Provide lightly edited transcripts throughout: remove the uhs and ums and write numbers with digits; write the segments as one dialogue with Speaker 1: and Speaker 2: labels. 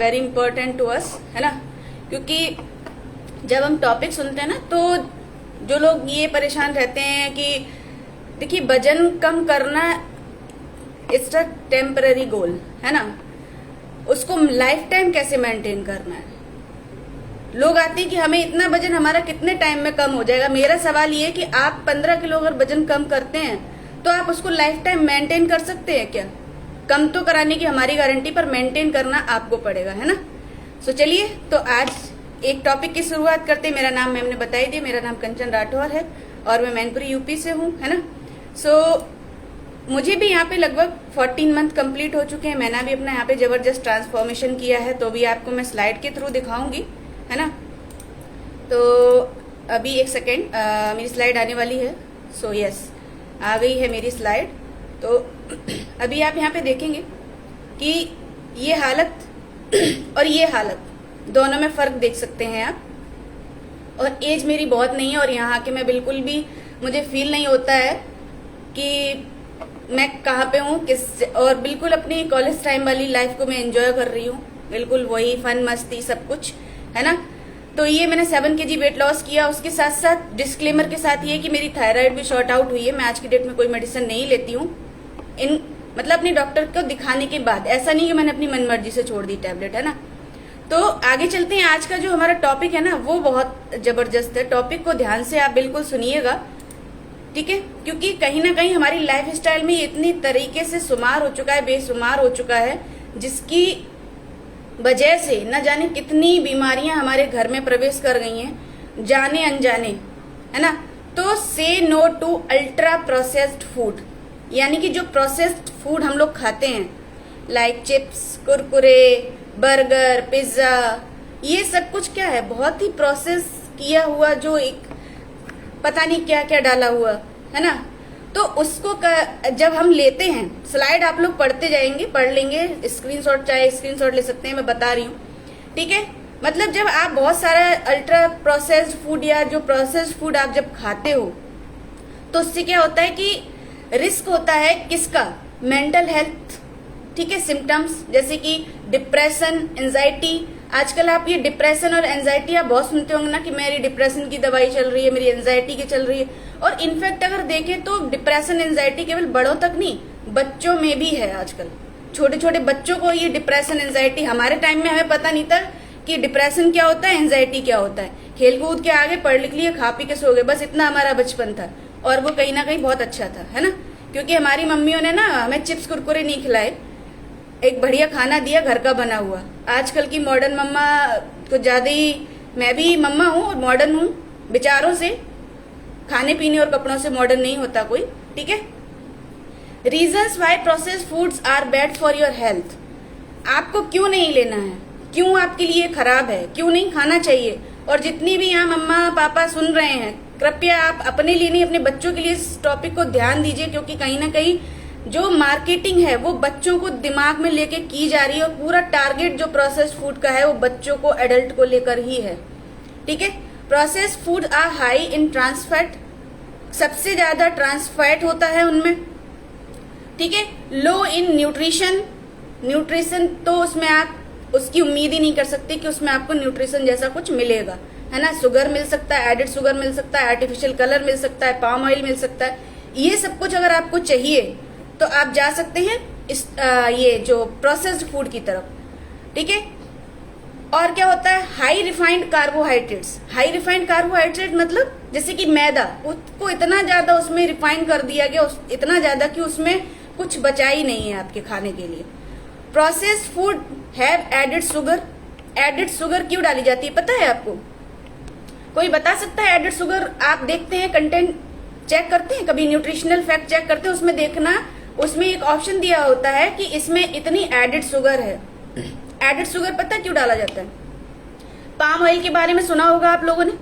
Speaker 1: Very important to us, है ना। क्योंकि जब हम टॉपिक सुनते हैं ना, तो जो लोग ये परेशान रहते हैं कि देखिए वजन कम करना इट्स अ टेम्पररी गोल, है ना, उसको लाइफ टाइम कैसे मेंटेन करना है। लोग आते हैं कि हमें इतना वजन हमारा कितने टाइम में कम हो जाएगा। मेरा सवाल ये है कि आप 15 किलो अगर वजन कम करते हैं तो आप उसको लाइफ टाइम मेंटेन कर सकते हैं क्या? कम तो कराने की हमारी गारंटी, पर मेंटेन करना आपको पड़ेगा, है ना। सो चलिए, तो आज एक टॉपिक की शुरुआत करते हैं। मेरा नाम मैम ने बताई दिया, मेरा नाम कंचन राठौर है और मैं मैनपुरी यूपी से हूँ, है ना। सो मुझे भी यहाँ पे लगभग 14 मंथ कंप्लीट हो चुके हैं। मैंने भी अपना यहाँ पे जबरदस्त ट्रांसफॉर्मेशन किया है, तो भी आपको मैं स्लाइड के थ्रू दिखाऊंगी, है ना। तो अभी एक सेकेंड, मेरी स्लाइड आने वाली है। सो यस, आ गई है मेरी स्लाइड। तो अभी आप यहाँ पे देखेंगे कि ये हालत और ये हालत दोनों में फर्क देख सकते हैं आप। और एज मेरी बहुत नहीं है और यहाँ आके मैं बिल्कुल भी मुझे फील नहीं होता है कि मैं कहाँ पे हूँ किस, और बिल्कुल अपनी कॉलेज टाइम वाली लाइफ को मैं एंजॉय कर रही हूँ, बिल्कुल वही फन मस्ती सब कुछ, है ना। तो ये मैंने 7 kg वेट लॉस किया। उसके साथ साथ डिस्क्लेमर के साथ ये कि मेरी थायराइड भी शॉर्ट आउट हुई है। मैं आज की डेट में कोई मेडिसिन नहीं लेती हूँ, इन मतलब अपने डॉक्टर को दिखाने के बाद। ऐसा नहीं कि मैंने अपनी मनमर्जी से छोड़ दी टैबलेट, है ना। तो आगे चलते हैं। आज का जो हमारा टॉपिक है ना, वो बहुत जबरदस्त है। टॉपिक को ध्यान से आप बिल्कुल सुनिएगा, ठीक है, क्योंकि कहीं ना कहीं हमारी लाइफ स्टाइल में इतनी तरीके से शुमार हो चुका है, बेशुमार हो चुका है, जिसकी वजह से न जाने कितनी बीमारियां हमारे घर में प्रवेश कर गई हैं, जाने अनजाने, है ना। तो say no to ultra processed food, यानी कि जो प्रोसेस्ड फूड हम लोग खाते हैं, like chips, Kurkure, burger, pizza, ये सब कुछ क्या है, बहुत ही प्रोसेस किया हुआ, जो एक पता नहीं क्या क्या डाला हुआ, है ना। तो उसको जब हम लेते हैं, स्लाइड आप लोग पढ़ते जाएंगे, पढ़ लेंगे, स्क्रीनशॉट चाहे स्क्रीनशॉट ले सकते हैं, मैं बता रही हूँ, ठीक है। मतलब जब आप बहुत सारा अल्ट्रा प्रोसेस्ड फूड या जो प्रोसेस्ड फूड आप जब खाते हो, तो उससे क्या होता है कि रिस्क होता है किसका, मेंटल हेल्थ, ठीक है, सिम्टम्स जैसे कि डिप्रेशन, एंजाइटी। आजकल आप ये डिप्रेशन और एंजाइटी आप बहुत सुनते होंगे ना कि मेरी डिप्रेशन की दवाई चल रही है, मेरी एंजाइटी की चल रही है। और इनफैक्ट अगर देखें तो डिप्रेशन एंजाइटी केवल बड़ों तक नहीं, बच्चों में भी है। आजकल छोटे छोटे बच्चों को ये डिप्रेशन एंजाइटी, हमारे टाइम में हमें पता नहीं था कि डिप्रेशन क्या होता है, एंजाइटी क्या होता है। खेल कूद के आगे पढ़ लिख लिए, खा पी के सो गए, बस इतना हमारा बचपन था। और वो कहीं ना कहीं बहुत अच्छा था, है ना, क्योंकि हमारी मम्मियों ने ना हमें चिप्स कुरकुरे नहीं खिलाए, एक बढ़िया खाना दिया घर का बना हुआ। आजकल की मॉडर्न मम्मा को ज्यादा ही, मैं भी मम्मा हूँ और मॉडर्न हूँ विचारों से, खाने पीने और कपड़ों से मॉडर्न नहीं होता कोई, ठीक है। Reasons why processed foods are bad for your health, आपको क्यों नहीं लेना है, क्यों आपके लिए खराब है, क्यों नहीं खाना चाहिए। और जितनी भी यहाँ मम्मा पापा सुन रहे हैं, कृपया आप अपने लिए नहीं, अपने बच्चों के लिए इस टॉपिक को ध्यान दीजिए, क्योंकि कहीं ना कहीं जो मार्केटिंग है वो बच्चों को दिमाग में लेके की जा रही है, और पूरा टारगेट जो प्रोसेस्ड फूड का है वो बच्चों को, एडल्ट को लेकर ही है, ठीक है। Processed food are high in trans fat, सबसे ज्यादा ट्रांस फैट होता है उनमें, ठीक है। लो इन न्यूट्रिशन, न्यूट्रिशन तो उसमें आप उसकी उम्मीद ही नहीं कर सकते कि उसमें आपको न्यूट्रिशन जैसा कुछ मिलेगा, है ना। शुगर मिल सकता है, एडेड शुगर मिल सकता है, आर्टिफिशियल कलर मिल सकता है, पाम ऑयल मिल सकता है। ये सब कुछ अगर आपको चाहिए तो आप जा सकते हैं इस ये जो प्रोसेस्ड फूड की तरफ, ठीक है। और क्या होता है, high refined carbohydrates. High refined carbohydrate मतलब जैसे कि मैदा, उसको इतना ज्यादा उसमें रिफाइन कर दिया गया, इतना ज्यादा कि उसमें कुछ बचा ही नहीं है आपके खाने के लिए। Processed food have added sugar. Added sugar क्यों डाली जाती है पता है आपको? कोई बता सकता है एडेड शुगर? आप देखते हैं कंटेंट चेक करते हैं, कभी न्यूट्रिशनल फैक्ट चेक करते हैं, उसमें देखना, उसमें एक ऑप्शन दिया होता है कि इसमें इतनी एडेड शुगर है। एडेड शुगर पता है क्यों डाला जाता है? पाम ऑयल के बारे में सुना होगा आप लोगों ने।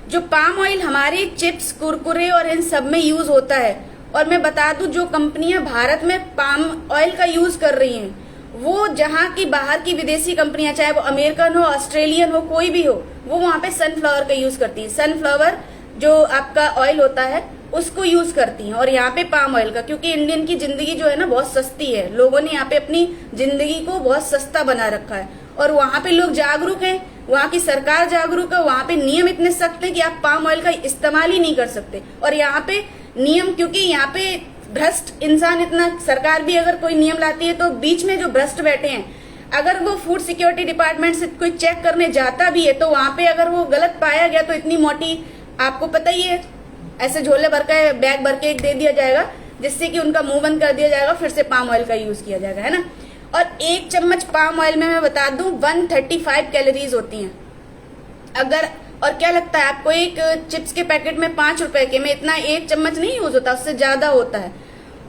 Speaker 1: जो पाम ऑयल हमारे चिप्स, कुरकुरे और इन सब में यूज होता है। और मैं बता दूं, जो कंपनियां भारत में पाम ऑयल का यूज कर रही हैं, वो जहां की बाहर की विदेशी कंपनियां, चाहे वो अमेरिकन हो, ऑस्ट्रेलियन हो, कोई भी हो, वो वहां पे सनफ्लावर का यूज करती है। सनफ्लावर जो आपका ऑयल होता है उसको यूज करती हैं, और यहाँ पे पाम ऑयल का, क्योंकि इंडियन की जिंदगी जो है ना बहुत सस्ती है, लोगों ने यहाँ पे अपनी जिंदगी को बहुत सस्ता बना रखा है। और वहां पे लोग जागरूक हैं, वहां की सरकार जागरूक है, वहां पे नियम इतने सख्त हैं कि आप पाम ऑयल का इस्तेमाल ही नहीं कर सकते। और यहाँ पे नियम, क्योंकि यहाँ पे भ्रष्ट इंसान इतना, सरकार भी अगर कोई नियम लाती है तो बीच में जो भ्रष्ट बैठे हैं, अगर वो फूड सिक्योरिटी डिपार्टमेंट से कोई चेक करने जाता भी है तो वहां पे अगर वो गलत पाया गया तो इतनी मोटी, आपको पता ही है, ऐसे झोले भर के बैग भर के एक दे दिया जाएगा जिससे कि उनका मुंह बंद कर दिया जाएगा, फिर से पाम ऑयल का यूज किया जाएगा, है ना। और एक चम्मच पाम ऑयल में मैं बता दूं 135 कैलोरीज होती हैं। अगर, और क्या लगता है आपको, एक चिप्स के पैकेट में 5 रुपए के में इतना एक चम्मच नहीं यूज होता, उससे ज्यादा होता है।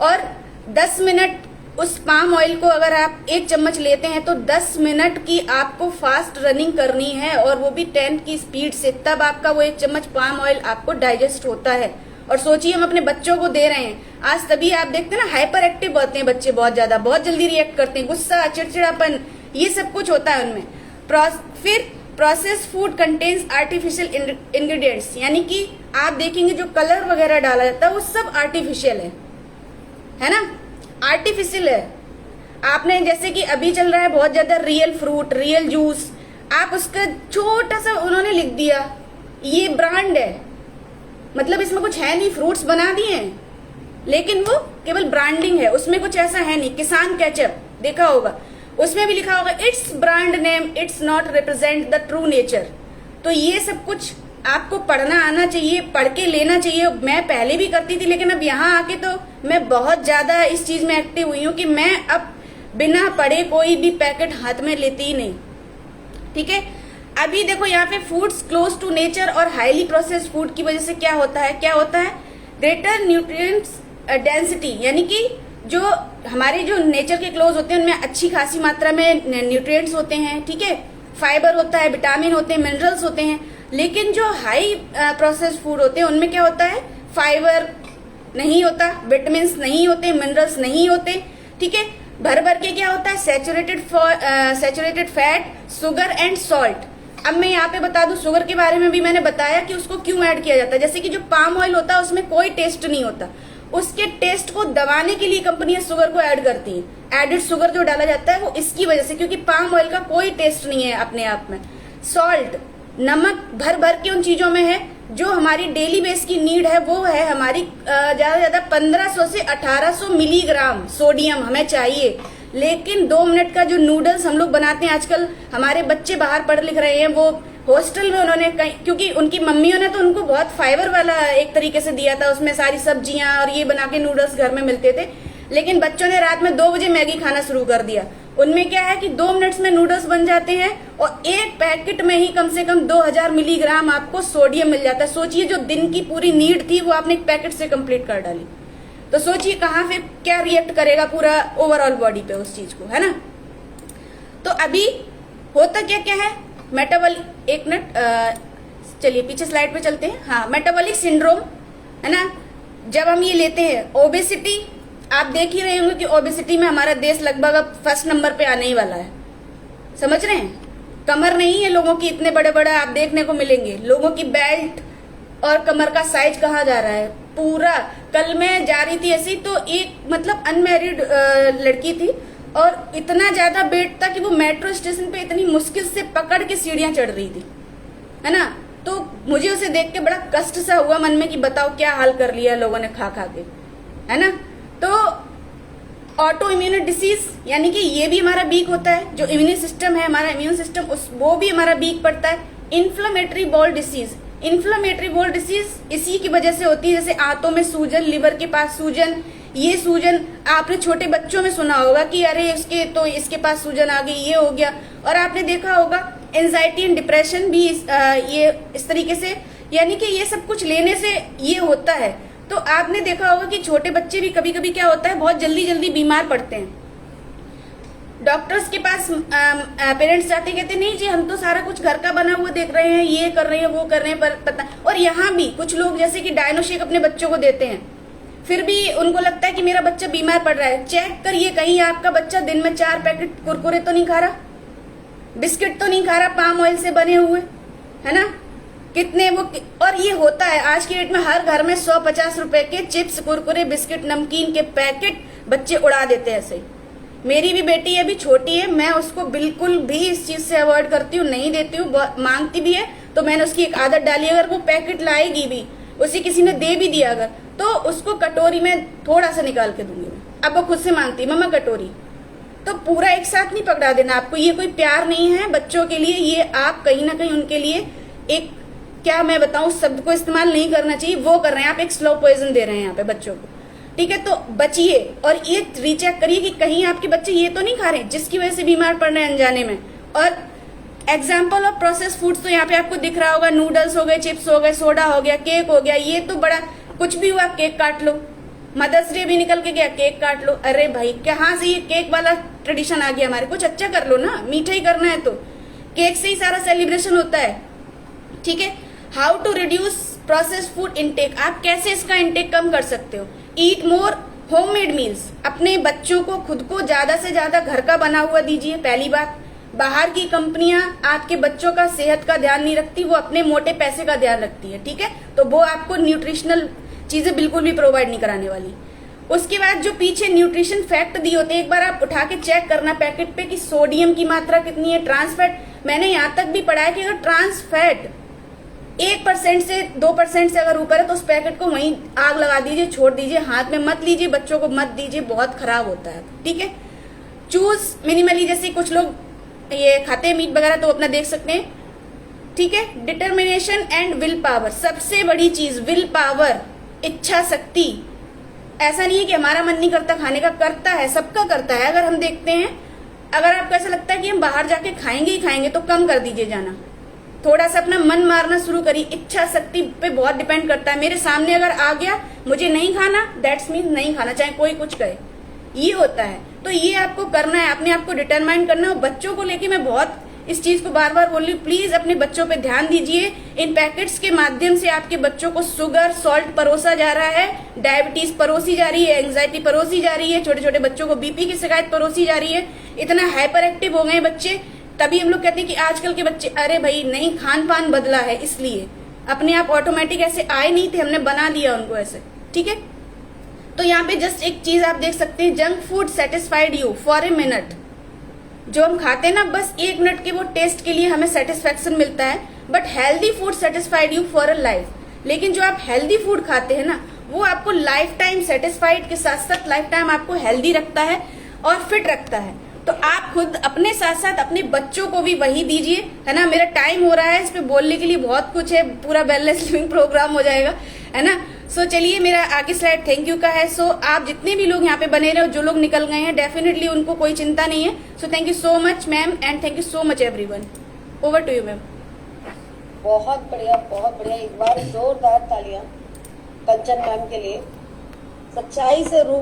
Speaker 1: और 10 मिनट उस पाम ऑयल को अगर आप एक चम्मच लेते हैं तो 10 मिनट की आपको फास्ट रनिंग करनी है, और वो भी 10 की स्पीड से, तब आपका वो एक चम्मच पाम ऑयल आपको डाइजेस्ट होता है। और सोचिए हम अपने बच्चों को दे रहे हैं आज, तभी आप देखते हैं ना हाइपर एक्टिव होते हैं बच्चे, बहुत ज्यादा, बहुत जल्दी रिएक्ट करते हैं, गुस्सा, चिड़चिड़ापन, ये सब कुछ होता है उनमें। फिर process food contains artificial ingredients, यानी कि आप देखेंगे जो कलर वगैरह डाला जाता है वो सब आर्टिफिशियल है ना, आर्टिफिशियल है। आपने जैसे कि अभी चल रहा है बहुत ज्यादा रियल फ्रूट, रियल जूस, आप उसका छोटा सा उन्होंने लिख दिया ये ब्रांड है, मतलब इसमें कुछ है नहीं, फ्रूट्स बना दिए हैं लेकिन वो केवल ब्रांडिंग है, उसमें कुछ ऐसा है नहीं। किसान केचप देखा होगा, उसमें भी लिखा होगा it's brand name, it's not represent the true nature. तो ये सब कुछ आपको पढ़ना आना चाहिए, पढ़ के लेना चाहिए। मैं पहले भी करती थी लेकिन अब यहाँ आके तो मैं बहुत ज्यादा इस चीज में एक्टिव हुई हूँ कि मैं अब बिना पढ़े कोई भी पैकेट हाथ में लेती ही नहीं, ठीक है। अभी देखो यहाँ पे फूड्स क्लोज टू नेचर और हाईली प्रोसेस्ड फूड की वजह से क्या होता है, ग्रेटर न्यूट्रिएंट्स डेंसिटी, यानी कि जो हमारे जो नेचर के क्लोज होते हैं उनमें अच्छी खासी मात्रा में न्यूट्रिएंट्स होते हैं, ठीक है, फाइबर होता है, विटामिन होते हैं, मिनरल्स होते हैं। लेकिन जो हाई प्रोसेस्ड फूड होते हैं उनमें क्या होता है, फाइबर नहीं होता, विटामिन नहीं होते, मिनरल्स नहीं होते, ठीक है। भर भर के क्या होता है, saturated fat, sugar and salt. अब मैं यहाँ पे बता दूं, शुगर के बारे में भी मैंने बताया कि उसको क्यों ऐड किया जाता है। जैसे कि जो पाम ऑयल होता है उसमें कोई टेस्ट नहीं होता, उसके टेस्ट को दबाने के लिए कंपनियां शुगर को ऐड करती हैं। एडेड शुगर जो डाला जाता है वो इसकी वजह से, क्योंकि पाम ऑयल का कोई टेस्ट नहीं है अपने आप में। सॉल्ट, नमक भर भर के उन चीजों में है। जो हमारी डेली बेस की नीड है वो है हमारी ज्यादा ज्यादा 1500 से 1800 मिलीग्राम सोडियम हमें चाहिए। लेकिन 2 मिनट का जो नूडल्स हम लोग बनाते हैं आजकल, हमारे बच्चे बाहर पढ़ लिख रहे हैं, वो हॉस्टल में उन्होंने कहीं, क्योंकि उनकी मम्मियों ने तो उनको बहुत फाइबर वाला एक तरीके से दिया था, उसमें सारी सब्जियां और ये बना के नूडल्स घर में मिलते थे। लेकिन बच्चों ने रात में 2 बजे मैगी खाना शुरू कर दिया। उनमें क्या है कि 2 मिनट्स में नूडल्स बन जाते हैं और एक पैकेट में ही कम से कम 2000 मिलीग्राम आपको सोडियम मिल जाता है। सोचिए जो दिन की पूरी नीड थी वो आपने एक पैकेट से कंप्लीट कर डाली, तो सोचिए कहाँ फिर क्या रिएक्ट करेगा पूरा ओवरऑल बॉडी पे उस चीज को, है ना। तो अभी होता क्या क्या है, मेटाबॉलिक, एक मिनट चलिए पीछे स्लाइड पे चलते हैं। हाँ, मेटाबॉलिक सिंड्रोम, है ना। जब हम ये लेते हैं ओबेसिटी, आप देख ही रहे होंगे कि ओबेसिटी में हमारा देश लगभग अब फर्स्ट नंबर पे आने ही वाला है, समझ रहे हैं। कमर नहीं है लोगों की, इतने बड़े बड़े आप देखने को मिलेंगे। लोगों की बेल्ट और कमर का साइज कहाँ जा रहा है पूरा। कल मैं जा रही थी ऐसी, तो एक मतलब अनमैरिड लड़की थी और इतना ज्यादा वेट था कि वो मेट्रो स्टेशन पे इतनी मुश्किल से पकड़ के सीढ़ियां चढ़ रही थी, है ना। तो मुझे उसे देख के बड़ा कष्ट सा हुआ मन में कि बताओ क्या हाल कर लिया लोगों ने खा खा के, है ना। तो ऑटो इम्यून डिसीज, यानी कि ये भी हमारा वीक होता है, जो इम्यून सिस्टम है हमारा, इम्यून सिस्टम वो भी हमारा वीक पड़ता है। Inflammatory ball disease, inflammatory ball disease इसी की वजह से होती है, जैसे आंतों में सूजन, लिवर के पास सूजन। ये सूजन आपने छोटे बच्चों में सुना होगा कि अरे इसके पास सूजन आ गई, ये हो गया। और आपने देखा होगा एंजाइटी एंड डिप्रेशन भी ये इस तरीके से, यानी कि ये सब कुछ लेने से ये होता है। तो आपने देखा होगा कि छोटे बच्चे भी कभी कभी क्या होता है, बहुत जल्दी जल्दी बीमार पड़ते हैं। डॉक्टर्स के पास पेरेंट्स जाते, कहते नहीं जी हम तो सारा कुछ घर का बना हुआ देख रहे हैं, ये कर रहे हैं, वो कर रहे हैं, पर पता। और यहाँ भी कुछ लोग जैसे कि डायनो शेक अपने बच्चों को देते हैं, फिर भी उनको लगता है कि मेरा बच्चा बीमार पड़ रहा है। चेक करिए कहीं आपका बच्चा दिन में 4 पैकेट कुरकुरे तो नहीं खा रहा, बिस्किट तो नहीं खा रहा पाम ऑयल से बने हुए, है ना। कितने वो, और ये होता है आज की डेट में हर घर में 150 रुपए के चिप्स, कुरकुरे, बिस्किट, नमकीन के पैकेट बच्चे उड़ा देते हैं ऐसे। मेरी भी बेटी अभी छोटी है, मैं उसको बिल्कुल भी इस चीज से अवॉइड करती हूँ, नहीं देती हूँ। मांगती भी है तो मैंने उसकी एक आदत डाली, अगर वो पैकेट लाएगी भी, उसे किसी ने दे भी दिया अगर, तो उसको कटोरी में थोड़ा सा निकाल के दूंगी मैं। अब वो खुद से मांगती है मम्मा कटोरी, तो पूरा एक साथ नहीं पकड़ा देना आपको। ये कोई प्यार नहीं है बच्चों के लिए, ये आप कहीं ना कहीं उनके लिए एक, क्या मैं बताऊं, शब्द को इस्तेमाल नहीं करना चाहिए, वो कर रहे हैं आप, एक स्लो पॉइजन दे रहे हैं यहाँ पे बच्चों को। ठीक है, तो बचिए और ये रीचेक करिए कि कहीं आपके बच्चे ये तो नहीं खा रहे जिसकी वजह से बीमार पड़ रहे हैं अनजाने में। और एग्जाम्पल ऑफ प्रोसेस फूड्स तो यहाँ पे आपको दिख रहा होगा, नूडल्स हो गए, चिप्स हो गए, सोडा हो गया, केक हो गया, ये तो बड़ा कुछ भी हुआ केक काट लो, मदर्स डे भी निकल के गया केक काट लो। अरे भाई कहाँ से ये केक वाला ट्रेडिशन आ गया हमारे, कुछ अच्छा कर लो ना, मीठा ही करना है तो केक से ही सारा सेलिब्रेशन होता है। ठीक है, how to reduce process food intake, आप कैसे इसका इनटेक कम कर सकते हो। ईट मोर होममेड मील्स, अपने बच्चों को खुद को ज्यादा से ज्यादा घर का बना हुआ दीजिए। पहली बात, बाहर की कंपनियां आपके बच्चों का सेहत का ध्यान नहीं रखती, वो अपने मोटे पैसे का ध्यान रखती है। ठीक है, तो वो आपको न्यूट्रिशनल चीजें बिल्कुल भी प्रोवाइड नहीं कराने वाली। उसके बाद जो पीछे न्यूट्रिशन फैक्ट दिए होते हैं, एक बार आप उठा के चेक करना पैकेट पे कि सोडियम की मात्रा कितनी है, ट्रांस फैट। मैंने यहाँ तक भी पढ़ा है कि अगर ट्रांस फैट 1% से 2% से अगर ऊपर है तो उस पैकेट को वहीं आग लगा दीजिए, छोड़ दीजिए, हाथ में मत लीजिए, बच्चों को मत दीजिए, बहुत खराब होता है। ठीक है, चूज मिनिमली, जैसे कुछ लोग ये खाते हैं मीट वगैरह तो अपना देख सकते हैं। ठीक है, डिटर्मिनेशन एंड विल पावर, सबसे बड़ी चीज विल पावर, इच्छा शक्ति। ऐसा नहीं है कि हमारा मन नहीं करता खाने का, करता है, सबका करता है। अगर हम देखते हैं, अगर आपको ऐसा लगता है कि हम बाहर जाके खाएंगे ही खाएंगे तो कम कर दीजिए जाना, थोड़ा सा अपना मन मारना शुरू करिए। इच्छा शक्ति पे बहुत डिपेंड करता है। मेरे सामने अगर आ गया मुझे नहीं खाना, दैट्स मीन नहीं खाना, चाहे कोई कुछ कहे, ये होता है। तो ये आपको करना है, अपने आप को डिटरमाइन करना है। बच्चों को लेके मैं बहुत इस चीज को बार बार बोल रही हूँ, प्लीज अपने बच्चों पे ध्यान दीजिए। इन पैकेट्स के माध्यम से आपके बच्चों को शुगर, सॉल्ट परोसा जा रहा है, डायबिटीज परोसी जा रही है, एंग्जाइटी परोसी जा रही है, छोटे छोटे बच्चों को बीपी की शिकायत परोसी जा रही है। इतना हाइपर एक्टिव हो गए बच्चे, तभी हम लोग कहते हैं कि आजकल के बच्चे, अरे भाई नहीं, खान पान बदला है, इसलिए अपने आप ऑटोमेटिक ऐसे आए नहीं थे, हमने बना दिया उनको ऐसे। ठीक है, तो यहाँ पे जस्ट एक चीज आप देख सकते हैं, junk food satisfied you for a minute. जो हम खाते हैं ना, बस 1 मिनट के वो टेस्ट के लिए हमें सेटिस्फेक्शन मिलता है, but healthy food satisfied you for a life. लेकिन जो आप हेल्दी फूड खाते हैं ना, वो आपको लाइफ टाइम सेटिस्फाइड के साथ साथ लाइफ टाइम आपको हेल्दी रखता है और फिट रखता है। तो आप खुद अपने साथ साथ अपने बच्चों को भी वही दीजिए, है ना। मेरा टाइम हो रहा है, इस पे बोलने के लिए बहुत कुछ है, पूरा बैलेंस लिविंग प्रोग्राम हो जाएगा, है ना। सो चलिए, मेरा आगे स्लाइड थैंक यू का है। सो आप जितने भी लोग यहाँ पे बने रहे हो, जो लोग निकल गए हैं, डेफिनेटली उनको कोई चिंता नहीं है। So thank you so much ma'am, and thank you so much everyone. Over to you ma'am.
Speaker 2: बहुत बढ़िया, बहुत बढ़िया। एक बार जोरदार तालियां कंचन मैम के लिए, सच्चाई से रूबरू